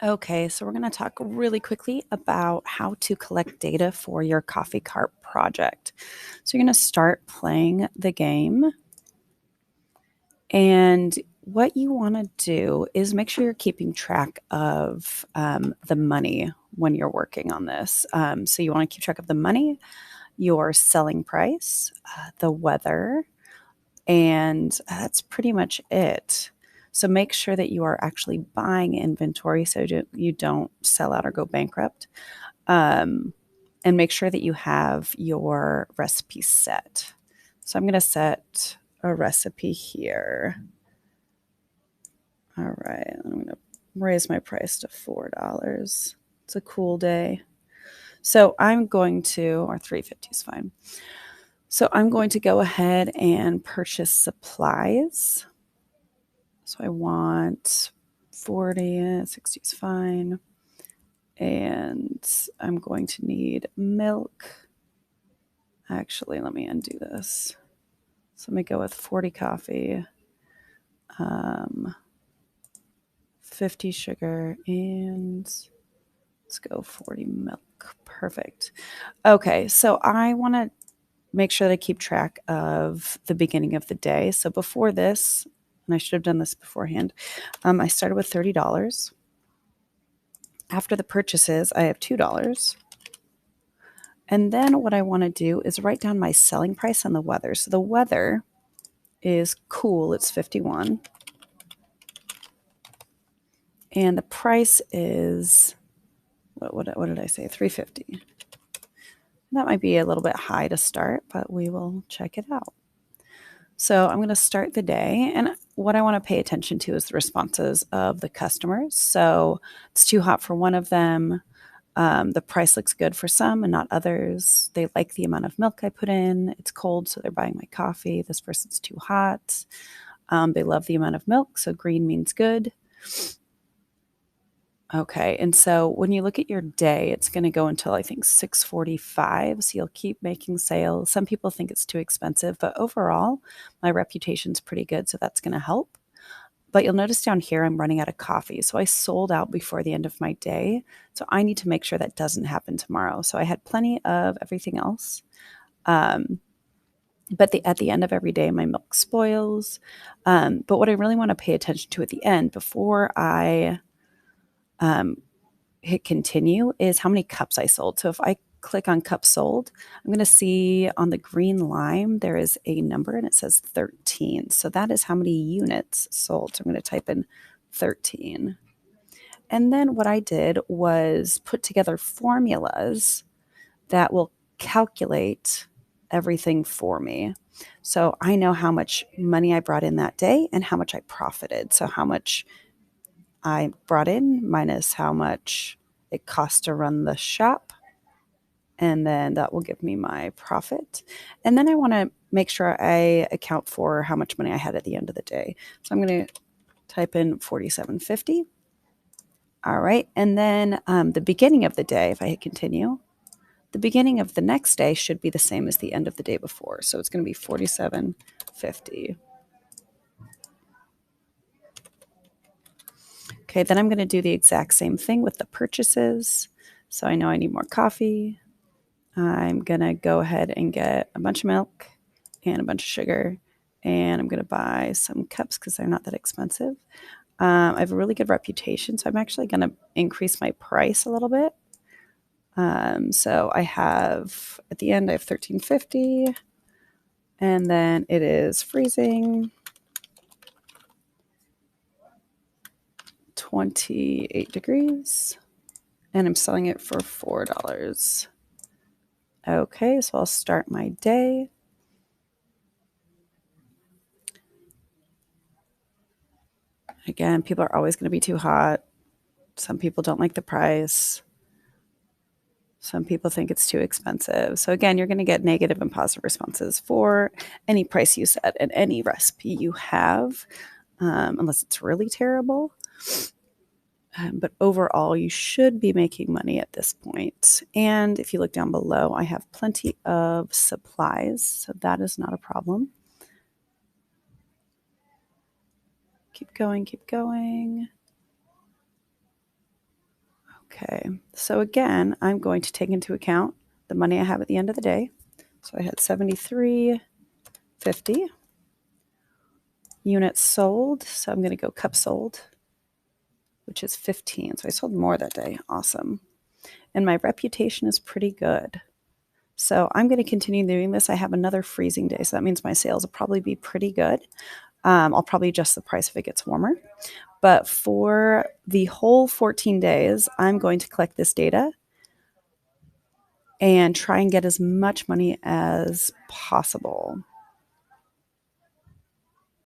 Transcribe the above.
Okay, so we're going to talk really quickly about how to collect data for your coffee cart project. So you're going to start playing the game, and what you want to do is make sure you're keeping track of the money when you're working on this. So you want to keep track of the money, your selling price, the weather, and that's pretty much it. So make sure that you are actually buying inventory so you don't sell out or go bankrupt. Um, and make sure that you have your recipe set. So I'm going to set a recipe here. All right. I'm going to raise my price to $4. It's a cool day. So I'm going to, or 350 is fine. So I'm going to go ahead and purchase supplies. So I want 40, 60 is fine. And I'm going to need milk. Actually, let me undo this. So let me go with 40 coffee, 50 sugar, and let's go 40 milk. Perfect. Okay, so I want to make sure that I keep track of the beginning of the day. So before this, and I should have done this beforehand, I started with $30. After the purchases, I have $2. And then what I want to do is write down my selling price and the weather. So the weather is cool, it's 51. And the price is, what did I say? 350. That might be a little bit high to start, but we will check it out. So I'm going to start the day, and what I want to pay attention to is the responses of the customers. So it's too hot for one of them. The price looks good for some and not others. They like the amount of milk I put in. It's cold, so they're buying my coffee. This person's too hot. They love the amount of milk, so green means good. Okay, and so when you look at your day, it's going to go until I think 6:45. So you'll keep making sales. Some people think it's too expensive, but overall, my reputation's pretty good, so that's going to help. But you'll notice down here I'm running out of coffee. So I sold out before the end of my day. So I need to make sure that doesn't happen tomorrow. So I had plenty of everything else. Um, but at the end of every day, my milk spoils. But what I really want to pay attention to at the end before I um, hit continue is how many cups I sold. So if I click on cups sold, I'm going to see on the green line there is a number and it says 13. So that is how many units sold. So I'm going to type in 13. And then what I did was put together formulas that will calculate everything for me. So I know how much money I brought in that day and how much I profited. So how much I brought in minus how much it costs to run the shop. And then that will give me my profit. And then I want to make sure I account for how much money I had at the end of the day. So I'm going to type in 47.50. All right. And then the beginning of the day, if I hit continue, the beginning of the next day should be the same as the end of the day before. So it's going to be 47.50. Okay, then I'm going to do the exact same thing with the purchases. So I know I need more coffee. I'm going to go ahead and get a bunch of milk and a bunch of sugar. And I'm going to buy some cups because they're not that expensive. I have a really good reputation, so I'm actually going to increase my price a little bit. So I have, at the end, I have 13.50. And then it is freezing. 28 degrees. And I'm selling it for $4. Okay, so I'll start my day. Again, people are always going to be too hot. Some people don't like the price. Some people think it's too expensive. So again, you're going to get negative and positive responses for any price you set and any recipe you have, unless it's really terrible. But overall, you should be making money at this point. And if you look down below, I have plenty of supplies, so that is not a problem. Keep going, keep going. Okay, so again, I'm going to take into account the money I have at the end of the day. So I had 73.50 units sold. So I'm going to go cup sold, which is 15. So I sold more that day. Awesome. And my reputation is pretty good. So I'm going to continue doing this. I have another freezing day. So that means my sales will probably be pretty good. I'll probably adjust the price if it gets warmer. But for the whole 14 days, I'm going to collect this data and try and get as much money as possible.